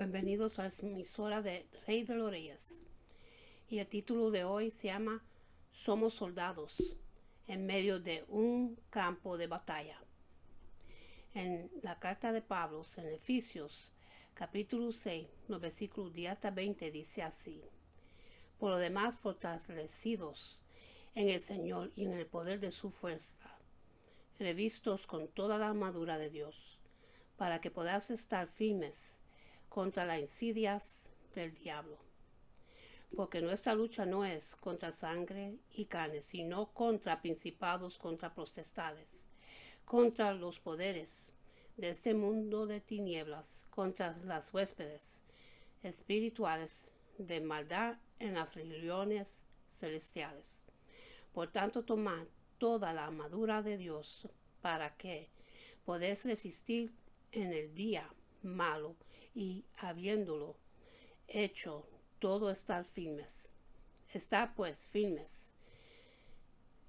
Bienvenidos a la emisora de Rey de los Reyes. Y el título de hoy se llama Somos soldados en medio de un campo de batalla. En la carta de Pablo en Efesios capítulo 6, los versículos 10 hasta 20 dice así: Por lo demás, fortalecidos en el Señor y en el poder de su fuerza, revistos con toda la armadura de Dios, para que podáis estar firmes contra las insidias del diablo. Porque nuestra lucha no es contra sangre y carne, sino contra principados, contra potestades, contra los poderes de este mundo de tinieblas, contra las huéspedes espirituales de maldad en las regiones celestiales. Por tanto, tomad toda la armadura de Dios para que podáis resistir en el día malo, y habiéndolo hecho todo, estar firmes. Estad pues firmes,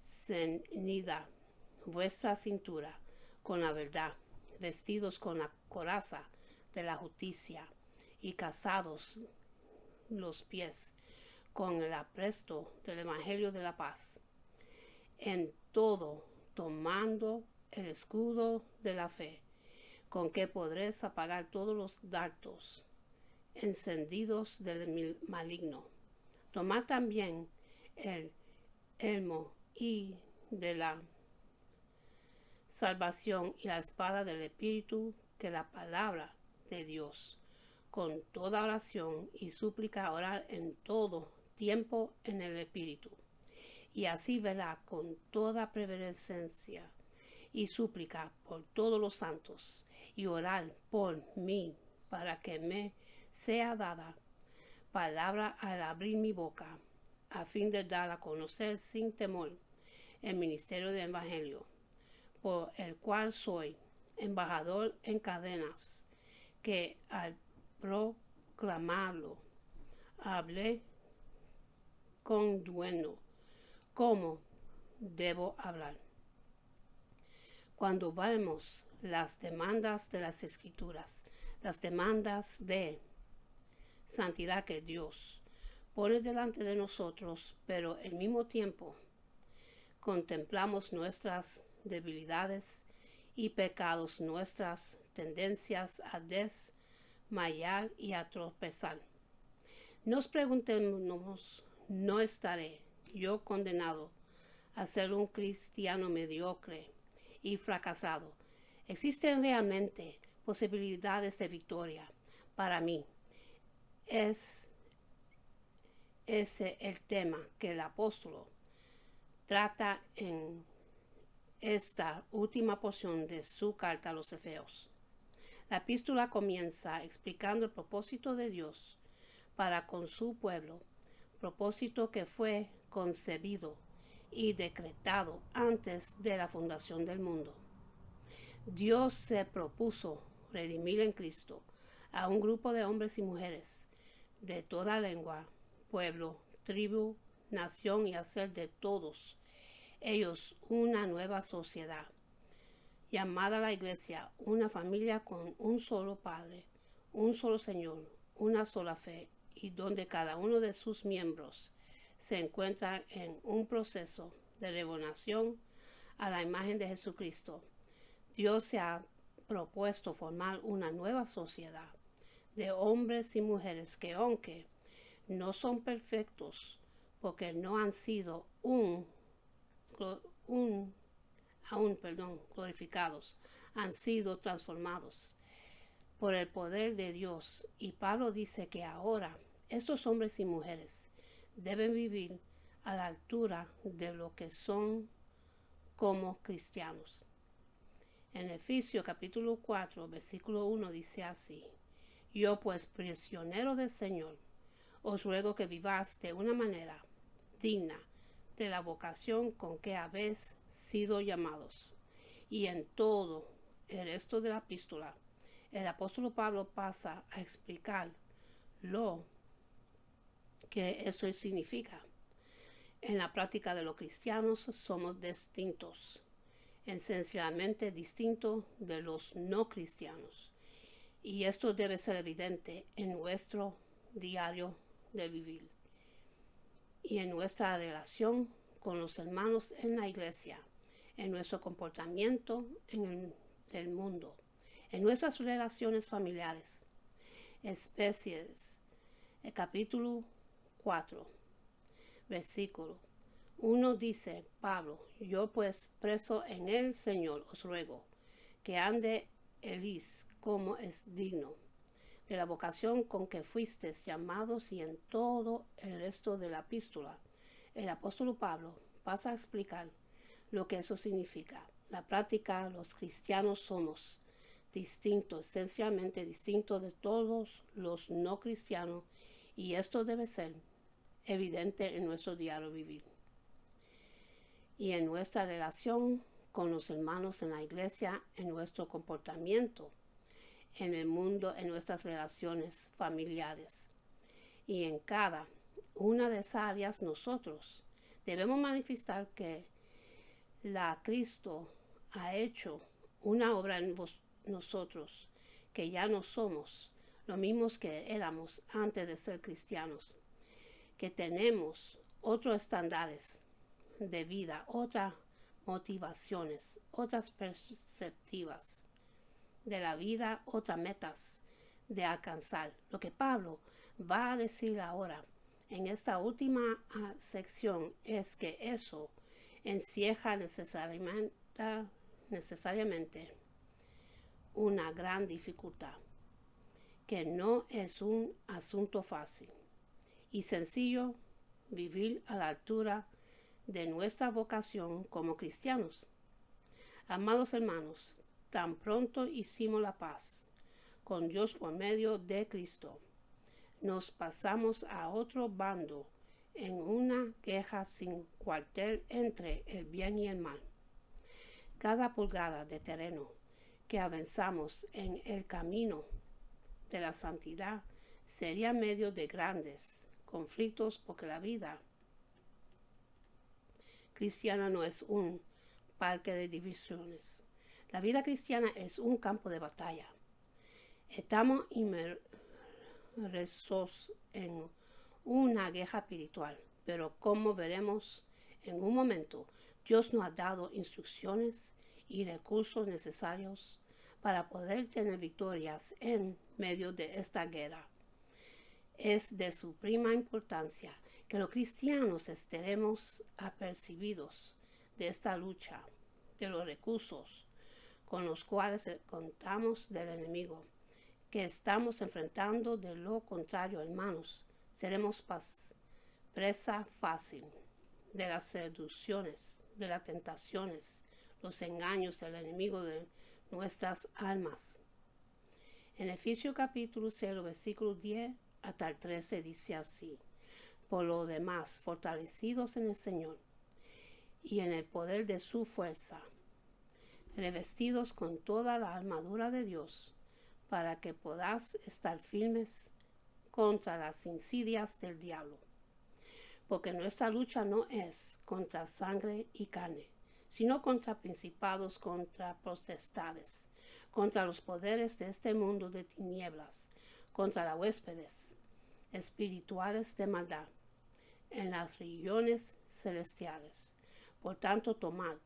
ceñida vuestra cintura con la verdad, vestidos con la coraza de la justicia, y calzados los pies con el apresto del evangelio de la paz. En todo, tomando el escudo de la fe, con que podréis apagar todos los dardos encendidos del maligno. Tomad también el elmo y de la salvación y la espada del Espíritu, que la palabra de Dios, con toda oración y súplica orar en todo tiempo en el Espíritu, y así velar con toda prevencencia y súplica por todos los santos, y orar por mí, para que me sea dada palabra al abrir mi boca, a fin de dar a conocer sin temor el ministerio del Evangelio, por el cual soy embajador en cadenas, que al proclamarlo hablé con dueno, como debo hablar. Cuando vemos las demandas de las Escrituras, las demandas de santidad que Dios pone delante de nosotros, pero al mismo tiempo contemplamos nuestras debilidades y pecados, nuestras tendencias a desmayar y a tropezar. Nos preguntemos, ¿no estaré yo condenado a ser un cristiano mediocre y fracasado? ¿Existen realmente posibilidades de victoria para mí? Es ese el tema que el apóstol trata en esta última porción de su carta a los Efesios. La epístola comienza explicando el propósito de Dios para con su pueblo, propósito que fue concebido y decretado antes de la fundación del mundo. Dios se propuso redimir en Cristo a un grupo de hombres y mujeres de toda lengua, pueblo, tribu, nación, y hacer de todos ellos una nueva sociedad, llamada la Iglesia, una familia con un solo Padre, un solo Señor, una sola fe, y donde cada uno de sus miembros se encuentra en un proceso de renovación a la imagen de Jesucristo. Dios se ha propuesto formar una nueva sociedad de hombres y mujeres que, aunque no son perfectos, porque no han sido glorificados, han sido transformados por el poder de Dios. Y Pablo dice que ahora estos hombres y mujeres deben vivir a la altura de lo que son como cristianos. En Efesios capítulo 4, versículo 1 dice así: Yo pues, prisionero del Señor, os ruego que viváis de una manera digna de la vocación con que habéis sido llamados. Y en todo el resto de la epístola, el apóstol Pablo pasa a explicar lo que eso significa. En la práctica de los cristianos somos distintos, esencialmente distintos de los no cristianos. Y esto debe ser evidente en nuestro diario de vivir y en nuestra relación con los hermanos en la iglesia, en nuestro comportamiento en el mundo, en nuestras relaciones familiares. Especies, el capítulo 4, versículo 1 dice Pablo: yo pues preso en el Señor os ruego que ande elis como es digno de la vocación con que fuisteis llamados. Y en todo el resto de la epístola, el apóstol Pablo pasa a explicar lo que eso significa. La práctica, los cristianos somos distintos, esencialmente distintos de todos los no cristianos, y esto debe ser evidente en nuestro diario vivir y en nuestra relación con los hermanos en la iglesia, en nuestro comportamiento en el mundo, en nuestras relaciones familiares. Y en cada una de esas áreas nosotros debemos manifestar que la Cristo ha hecho una obra en nosotros, que ya no somos lo mismos que éramos antes de ser cristianos, que tenemos otros estándares de vida, otras motivaciones, otras perspectivas de la vida, otras metas de alcanzar. Lo que Pablo va a decir ahora en esta última sección es que eso encierra necesariamente una gran dificultad, que no es un asunto fácil y sencillo vivir a la altura de nuestra vocación como cristianos. Amados hermanos, tan pronto hicimos la paz con Dios por medio de Cristo, nos pasamos a otro bando en una guerra sin cuartel entre el bien y el mal. Cada pulgada de terreno que avanzamos en el camino de la santidad sería medio de grandes conflictos, porque la vida cristiana no es un parque de diversiones. La vida cristiana es un campo de batalla. Estamos inmersos en una guerra espiritual, pero como veremos en un momento, Dios nos ha dado instrucciones y recursos necesarios para poder tener victorias en medio de esta guerra. Es de suprema importancia que los cristianos estemos apercibidos de esta lucha, de los recursos con los cuales contamos del enemigo que estamos enfrentando. De lo contrario, hermanos, seremos presa fácil de las seducciones, de las tentaciones, los engaños del enemigo de nuestras almas. En Efesios capítulo 0, versículo 10 hasta el 13 dice así: por lo demás, fortalecidos en el Señor y en el poder de su fuerza, revestidos con toda la armadura de Dios, para que podáis estar firmes contra las insidias del diablo. Porque nuestra lucha no es contra sangre y carne, sino contra principados, contra potestades, contra los poderes de este mundo de tinieblas, contra las huéspedes espirituales de maldad en las regiones celestiales. Por tanto, tomad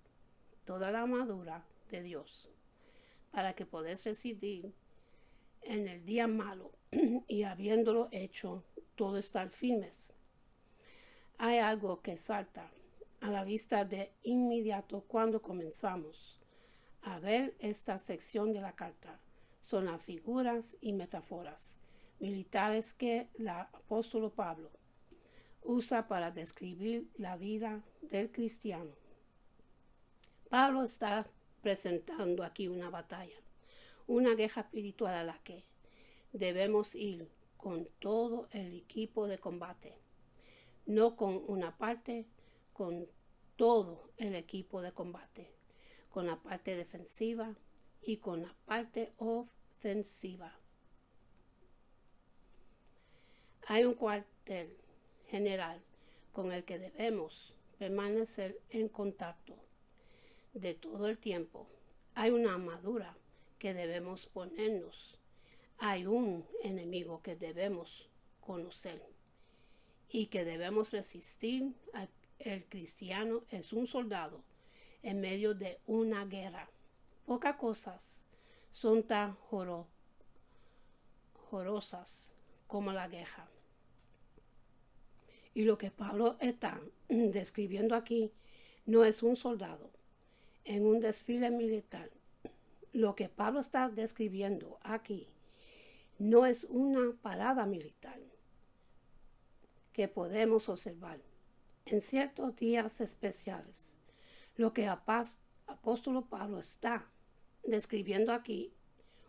toda la armadura de Dios, para que podáis resistir en el día malo, y habiéndolo hecho todo, estar firmes. Hay algo que salta a la vista de inmediato cuando comenzamos a ver esta sección de la carta. Son las figuras y metáforas militares que el apóstol Pablo usa para describir la vida del cristiano. Pablo está presentando aquí una batalla, una guerra espiritual a la que debemos ir con todo el equipo de combate, no con una parte, con todo el equipo de combate, con la parte defensiva y con la parte ofensiva. Hay un cuartel general con el que debemos permanecer en contacto de todo el tiempo. Hay una armadura que debemos ponernos Hay un enemigo que debemos conocer y que debemos resistir. El cristiano es un soldado en medio de una guerra. Pocas cosas son tan horrorosas como la guerra. Y lo que Pablo está describiendo aquí no es un soldado en un desfile militar. Lo que Pablo está describiendo aquí no es una parada militar que podemos observar en ciertos días especiales. Lo que apóstol Pablo está describiendo aquí,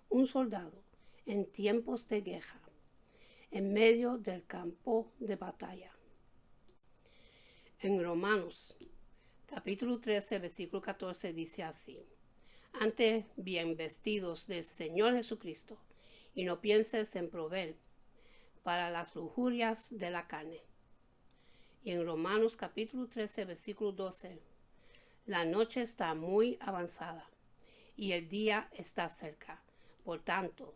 un soldado en tiempos de guerra, en medio del campo de batalla. En Romanos capítulo 13, versículo 14 dice así: antes bien vestidos del Señor Jesucristo, y no pienses en proveer para las lujurias de la carne. Y en Romanos capítulo 13, versículo 12, la noche está muy avanzada y el día está cerca. Por tanto,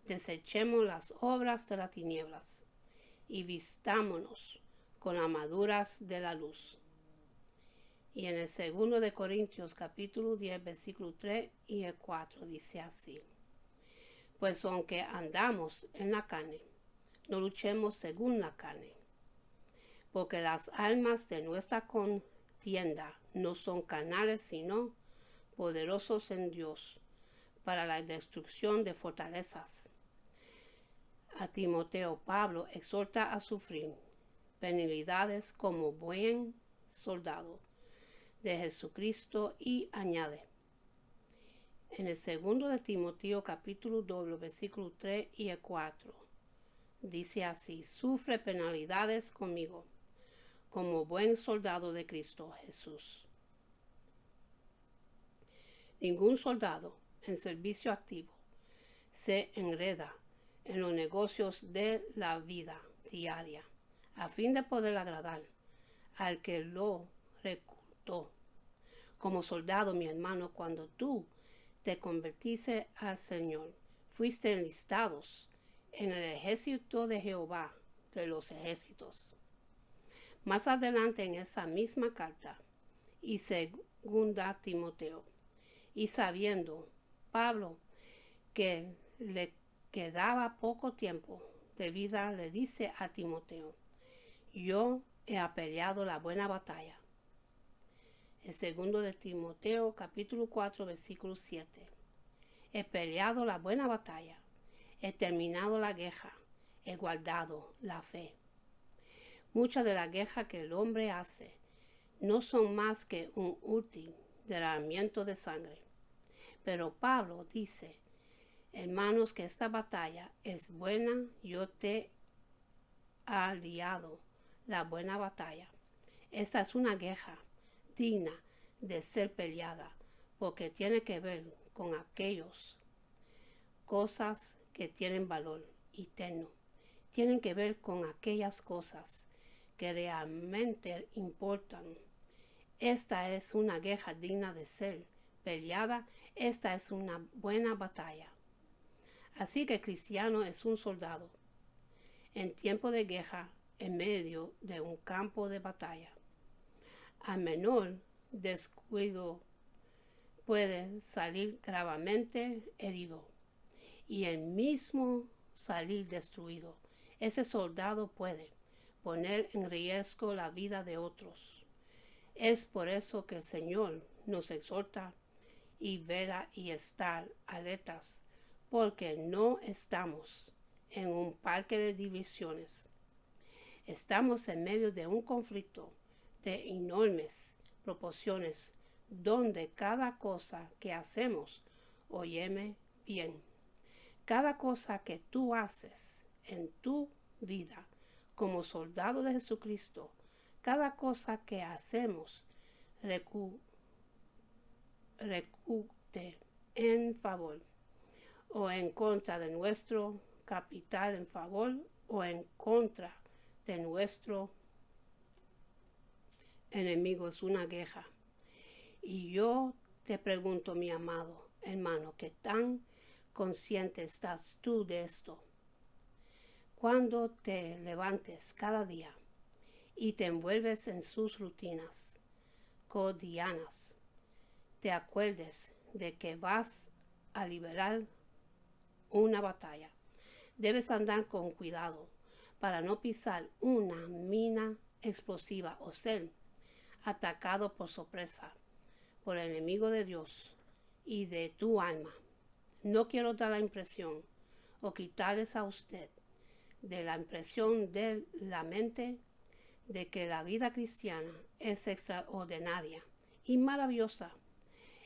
desechemos las obras de las tinieblas y vistámonos con armaduras de la luz. Y en el 2 de Corintios capítulo 10 versículo 3 y el 4 dice así: pues aunque andamos en la carne, no luchemos según la carne, porque las armas de nuestra contienda no son carnales, sino poderosos en Dios para la destrucción de fortalezas. A Timoteo, Pablo exhorta a sufrir penalidades como buen soldado de Jesucristo y añade en el 2 de Timoteo capítulo 2 versículo 3 y el 4 dice así: sufre penalidades conmigo como buen soldado de Cristo Jesús. Ningún soldado en servicio activo se enreda en los negocios de la vida diaria a fin de poder agradar al que lo reclutó. Como soldado, mi hermano, cuando tú te convertiste al Señor, fuiste enlistados en el ejército de Jehová de los ejércitos. Más adelante en esa misma carta y 2 Timoteo, y sabiendo Pablo que le quedaba poco tiempo de vida, le dice a Timoteo: yo he peleado la buena batalla. El 2 de Timoteo capítulo 4 versículo 7: he peleado la buena batalla, he terminado la guerra, he guardado la fe. Muchas de las guerras que el hombre hace no son más que un útil derramamiento de sangre. Pero Pablo dice: hermanos, que esta batalla es buena, yo te he aliado la buena batalla. Esta es una guerra digna de ser peleada, porque tiene que ver con aquellas cosas que tienen valor eterno. Tienen que ver con aquellas cosas que realmente importan. Esta es una guerra digna de ser peleada. Esta es una buena batalla. Así que el cristiano es un soldado en tiempo de guerra en medio de un campo de batalla. Al menor descuido puede salir gravemente herido y el mismo salir destruido. Ese soldado puede poner en riesgo la vida de otros. Es por eso que el Señor nos exhorta y vela y estar alertas, porque no estamos en un parque de diversiones. Estamos en medio de un conflicto de enormes proporciones, donde cada cosa que hacemos, óyeme bien, cada cosa que tú haces en tu vida como soldado de Jesucristo, cada cosa que hacemos recute en favor o en contra de nuestro capital, en favor o en contra de nuestro enemigo. Es una guerra. Y yo te pregunto, mi amado hermano, ¿qué tan consciente estás tú de esto? Cuando te levantes cada día y te envuelves en sus rutinas cotidianas, te acuerdes de que vas a liberar una batalla. Debes andar con cuidado para no pisar una mina explosiva o ser atacado por sorpresa por el enemigo de Dios y de tu alma. No quiero dar la impresión o quitarles a usted de la impresión de la mente de que la vida cristiana es extraordinaria y maravillosa.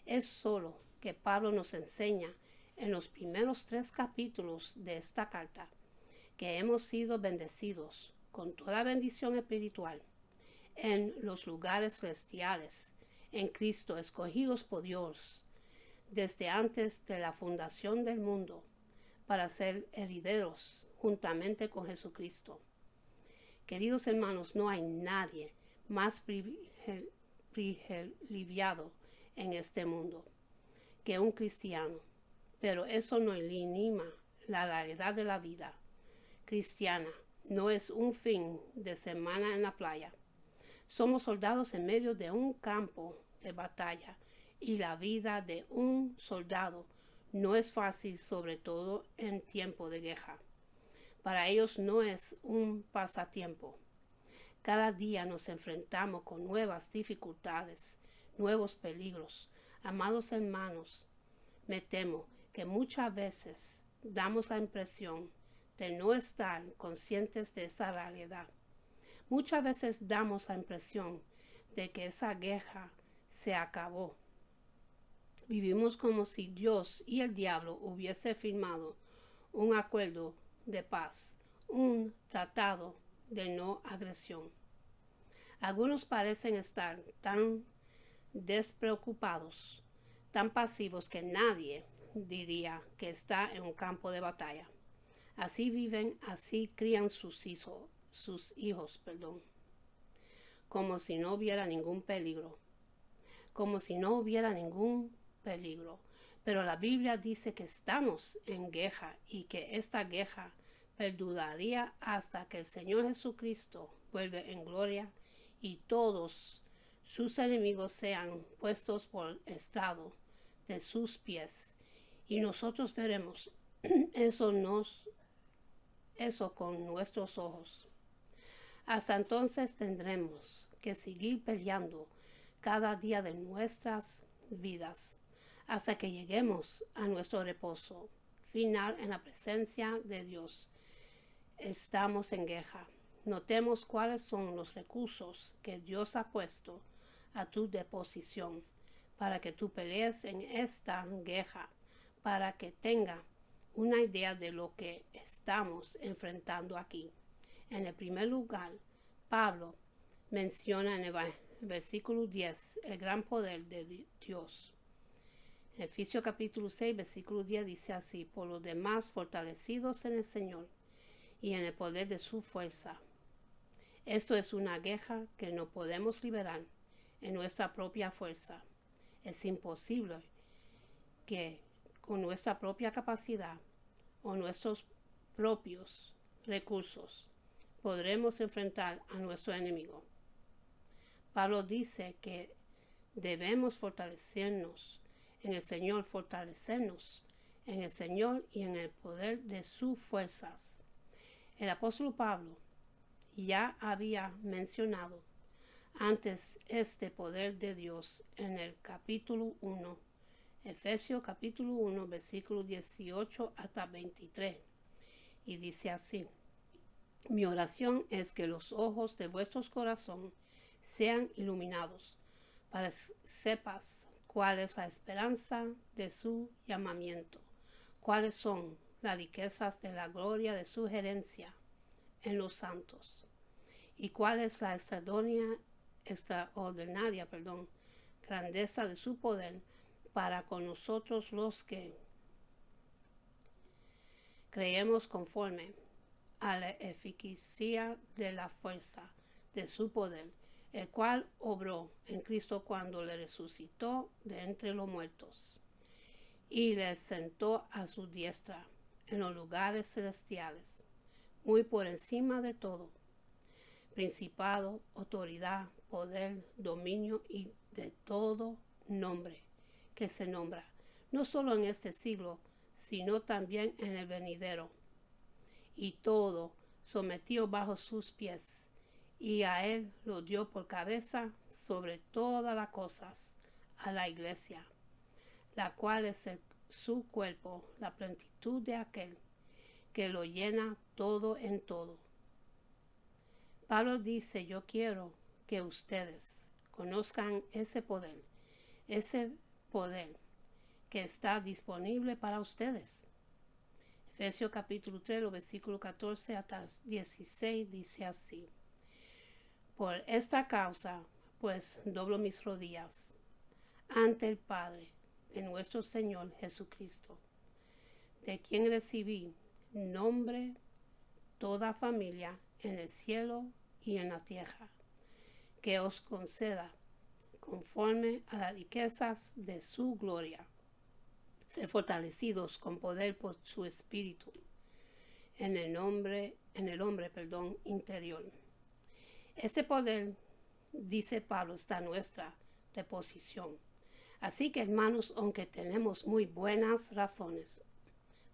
Es solo que Pablo nos enseña en los primeros 3 capítulos de esta carta que hemos sido bendecidos con toda bendición espiritual en los lugares celestiales, en Cristo, escogidos por Dios desde antes de la fundación del mundo, para ser herederos juntamente con Jesucristo. Queridos hermanos, no hay nadie más privilegiado en este mundo que un cristiano, pero eso no elimina la realidad de la vida cristiana. No es un fin de semana en la playa. Somos soldados en medio de un campo de batalla y la vida de un soldado no es fácil, sobre todo en tiempo de guerra. Para ellos no es un pasatiempo. Cada día nos enfrentamos con nuevas dificultades, nuevos peligros. Amados hermanos, me temo que muchas veces damos la impresión de no estar conscientes de esa realidad. Muchas veces damos la impresión de que esa guerra se acabó. Vivimos como si Dios y el diablo hubiesen firmado un acuerdo de paz, un tratado de no agresión. Algunos parecen estar tan despreocupados, tan pasivos que nadie diría que está en un campo de batalla. Así viven, así crían sus hijos, como si no hubiera ningún peligro, Pero la Biblia dice que estamos en guerra y que esta guerra perduraría hasta que el Señor Jesucristo vuelve en gloria y todos sus enemigos sean puestos por estrado de sus pies. Y nosotros veremos eso con nuestros ojos. Hasta entonces tendremos que seguir peleando cada día de nuestras vidas hasta que lleguemos a nuestro reposo final en la presencia de Dios. Estamos en guerra. Notemos cuáles son los recursos que Dios ha puesto a tu disposición para que tú pelees en esta guerra, para que tenga una idea de lo que estamos enfrentando aquí. En el primer lugar, Pablo menciona en el versículo 10 el gran poder de Dios. En Efesios capítulo 6, versículo 10 dice así: por los demás, fortalecidos en el Señor y en el poder de su fuerza. Esto es una guerra que no podemos liberar en nuestra propia fuerza. Es imposible que con nuestra propia capacidad o nuestros propios recursos podremos enfrentar a nuestro enemigo. Pablo dice que debemos fortalecernos en el Señor y en el poder de sus fuerzas. El apóstol Pablo ya había mencionado antes este poder de Dios en el capítulo 1, Efesios capítulo 1, versículo 18 hasta 23, y dice así: mi oración es que los ojos de vuestros corazones sean iluminados, para que sepas cuál es la esperanza de su llamamiento, cuáles son las riquezas de la gloria de su herencia en los santos, y cuál es la extraordinaria grandeza de su poder para con nosotros los que creemos, conforme a la eficacia de la fuerza de su poder, el cual obró en Cristo cuando le resucitó de entre los muertos y les sentó a su diestra en los lugares celestiales, muy por encima de todo, principado, autoridad, poder, dominio y de todo nombre que se nombra, no solo en este siglo, sino también en el venidero. Y todo sometió bajo sus pies, y a él lo dio por cabeza sobre todas las cosas, a la iglesia, la cual es su cuerpo, la plenitud de aquel que lo llena todo en todo. Pablo dice, yo quiero que ustedes conozcan ese poder que está disponible para ustedes. Efesios capítulo 3, los versículos 14 hasta 16 dice así. Por esta causa, pues, doblo mis rodillas ante el Padre de nuestro Señor Jesucristo, de quien recibí nombre toda familia en el cielo y en la tierra, que os conceda, conforme a las riquezas de su gloria, ser fortalecidos con poder por su espíritu en el hombre interior. Este poder, dice Pablo, está a nuestra disposición. Así que, hermanos, aunque tenemos muy buenas razones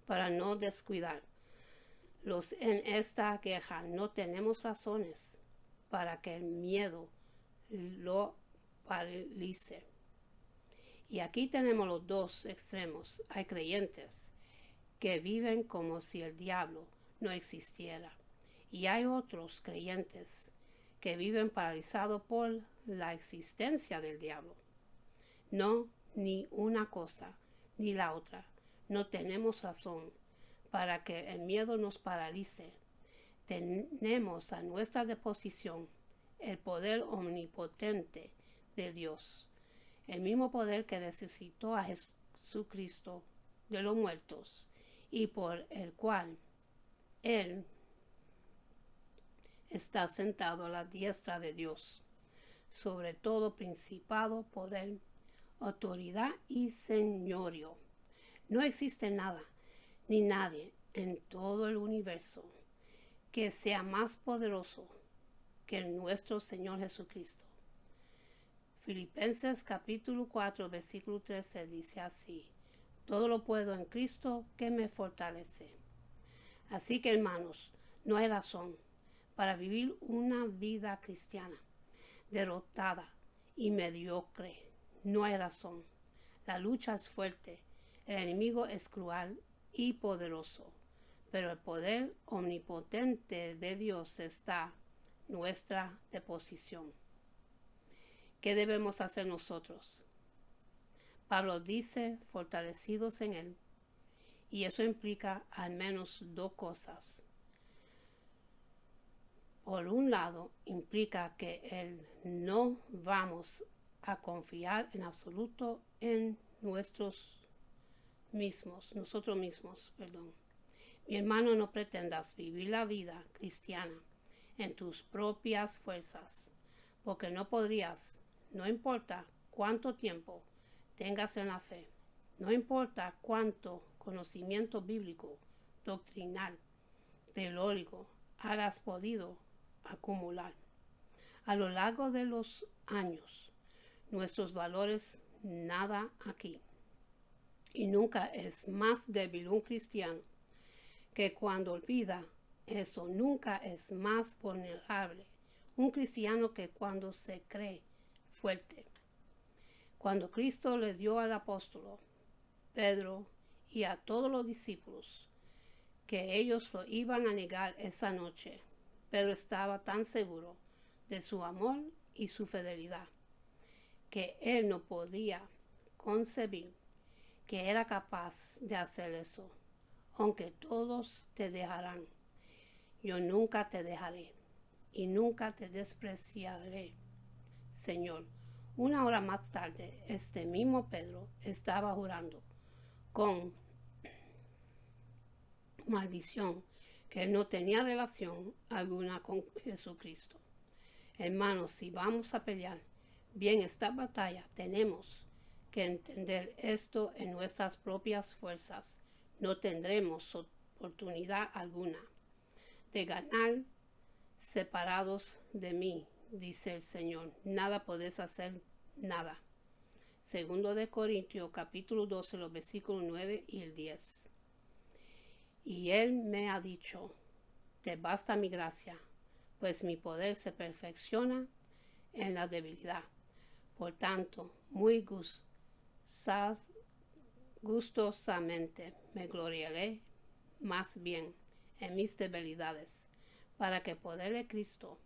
para no descuidarlos en esta guerra, no tenemos razones para que el miedo lo paralice. Y aquí tenemos los dos extremos. Hay creyentes que viven como si el diablo no existiera. Y hay otros creyentes que viven paralizados por la existencia del diablo. No, ni una cosa, ni la otra. No tenemos razón para que el miedo nos paralice. Tenemos a nuestra disposición el poder omnipotente de Dios, el mismo poder que resucitó a Jesucristo de los muertos y por el cual Él está sentado a la diestra de Dios, sobre todo principado, poder, autoridad y señorío. No existe nada ni nadie en todo el universo que sea más poderoso que nuestro Señor Jesucristo. Filipenses capítulo 4, versículo 13 dice así: todo lo puedo en Cristo que me fortalece. Así que, hermanos, no hay razón para vivir una vida cristiana derrotada y mediocre. No hay razón. La lucha es fuerte, el enemigo es cruel y poderoso, pero el poder omnipotente de Dios está a nuestra disposición. ¿Qué debemos hacer nosotros? Pablo dice, fortalecidos en Él, y eso implica al menos dos cosas. Por un lado, implica que no vamos a confiar en absoluto en nosotros mismos. Mi hermano, no pretendas vivir la vida cristiana en tus propias fuerzas, porque no podrías. No importa cuánto tiempo tengas en la fe, no importa cuánto conocimiento bíblico, doctrinal, teológico hayas podido acumular. A lo largo de los años, nuestros valores nada aquí. Y nunca es más débil un cristiano que cuando olvida eso. Nunca es más vulnerable un cristiano que cuando se cree fuerte. Cuando Cristo le dio al apóstol Pedro y a todos los discípulos que ellos lo iban a negar esa noche, Pedro estaba tan seguro de su amor y su fidelidad que él no podía concebir que era capaz de hacer eso. Aunque todos te dejarán, yo nunca te dejaré y nunca te despreciaré, Señor. Una hora más tarde, este mismo Pedro estaba jurando con maldición que él no tenía relación alguna con Jesucristo. Hermanos, si vamos a pelear bien esta batalla, tenemos que entender esto en nuestras propias fuerzas. No tendremos oportunidad alguna de ganar separados de mí, dice el Señor. Nada podés hacer, nada. Segundo de Corintios, capítulo 12, los versículos 9 y el 10. Y Él me ha dicho, te basta mi gracia, pues mi poder se perfecciona en la debilidad. Por tanto, muy gustosamente me gloriaré más bien en mis debilidades, para que poder de Cristo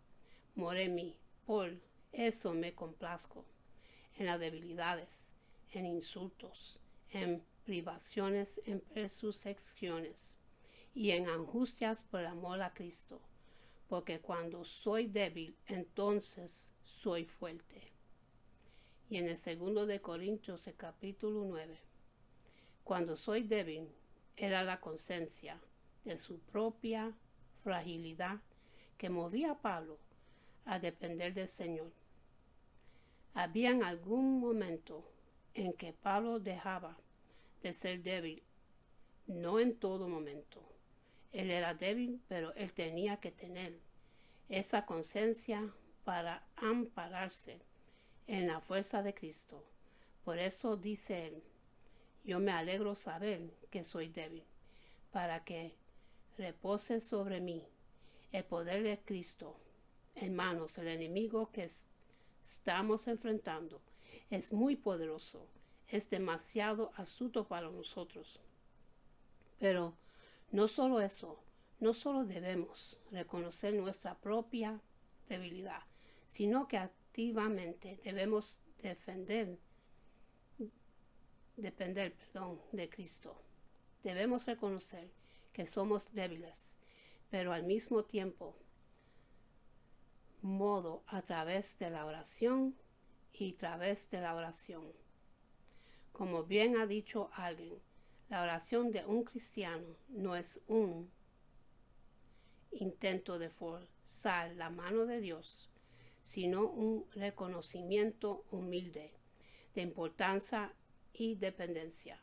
more en mí. Por eso me complazco en las debilidades, en insultos, en privaciones, en persecuciones y en angustias por amor a Cristo, porque cuando soy débil, entonces soy fuerte. Y en el segundo de Corintios, el capítulo 9, cuando soy débil, era la conciencia de su propia fragilidad que movía a Pablo a depender del Señor. Había en algún momento en que Pablo dejaba de ser débil, no en todo momento. Él era débil, pero él tenía que tener esa conciencia para ampararse en la fuerza de Cristo. Por eso dice él, yo me alegro saber que soy débil, para que repose sobre mí el poder de Cristo. Hermanos, el enemigo que estamos enfrentando es muy poderoso, es demasiado astuto para nosotros. Pero no solo eso, no solo debemos reconocer nuestra propia debilidad, sino que activamente debemos depender de Cristo. Debemos reconocer que somos débiles, pero al mismo tiempo a través de la oración y a través de la oración. Como bien ha dicho alguien, la oración de un cristiano no es un intento de forzar la mano de Dios, sino un reconocimiento humilde de importancia y dependencia.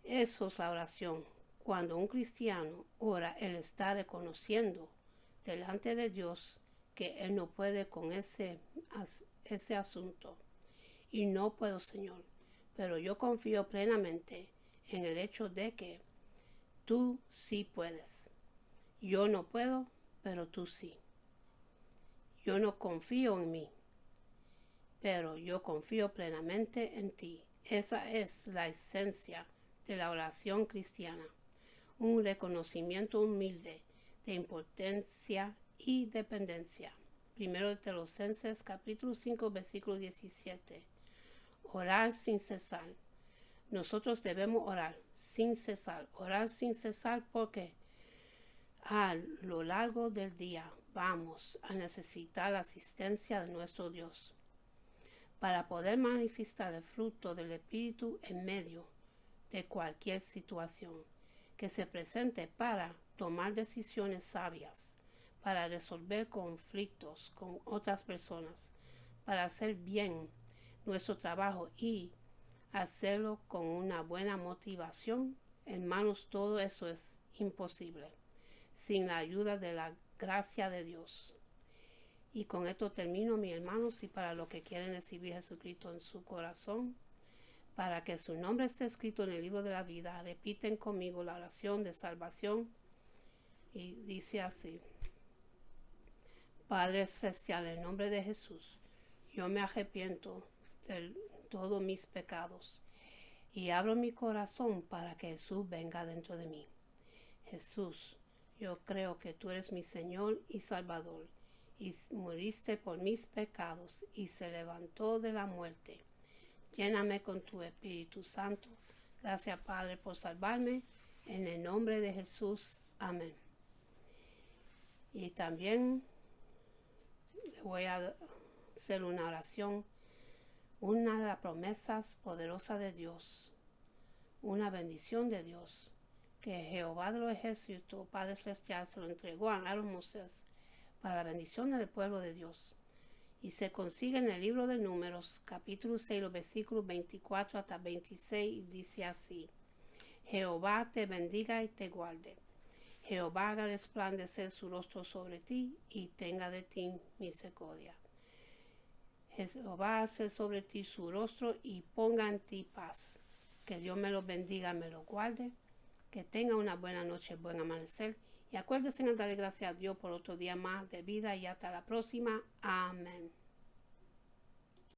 Eso es la oración. Cuando un cristiano ora, él está reconociendo delante de Dios que él no puede con ese asunto. Y no puedo, Señor, pero yo confío plenamente en el hecho de que tú sí puedes. Yo no puedo, pero tú sí. Yo no confío en mí, pero yo confío plenamente en ti. Esa es la esencia de la oración cristiana, un reconocimiento humilde de importancia y dependencia. Primero de Tesalonicenses, capítulo 5, versículo 17. Orar sin cesar. Nosotros debemos orar sin cesar porque a lo largo del día vamos a necesitar la asistencia de nuestro Dios para poder manifestar el fruto del Espíritu en medio de cualquier situación que se presente, para tomar decisiones sabias, para resolver conflictos con otras personas, para hacer bien nuestro trabajo y hacerlo con una buena motivación. Hermanos, todo eso es imposible sin la ayuda de la gracia de Dios. Y con esto termino, mis hermanos, y para los que quieren recibir a Jesucristo en su corazón, para que su nombre esté escrito en el libro de la vida, repiten conmigo la oración de salvación y dice así: Padre celestial, en el nombre de Jesús, yo me arrepiento de todos mis pecados y abro mi corazón para que Jesús venga dentro de mí. Jesús, yo creo que tú eres mi Señor y Salvador, y muriste por mis pecados y se levantó de la muerte. Lléname con tu Espíritu Santo. Gracias, Padre, por salvarme. En el nombre de Jesús. Amén. Y también voy a hacer una oración, una de las promesas poderosas de Dios, una bendición de Dios, que Jehová de los ejércitos, Padre Celestial, se lo entregó a Aarón Moisés para la bendición del pueblo de Dios. y se consigue en el libro de Números, capítulo 6, los versículos 24 hasta 26, y dice así: Jehová te bendiga y te guarde. Jehová haga resplandecer su rostro sobre ti y tenga de ti misericordia. Jehová hace sobre ti su rostro y ponga en ti paz. Que Dios me los bendiga, me los guarde. Que tenga una buena noche, buen amanecer. Y acuérdense en darle gracias a Dios por otro día más de vida y hasta la próxima. Amén.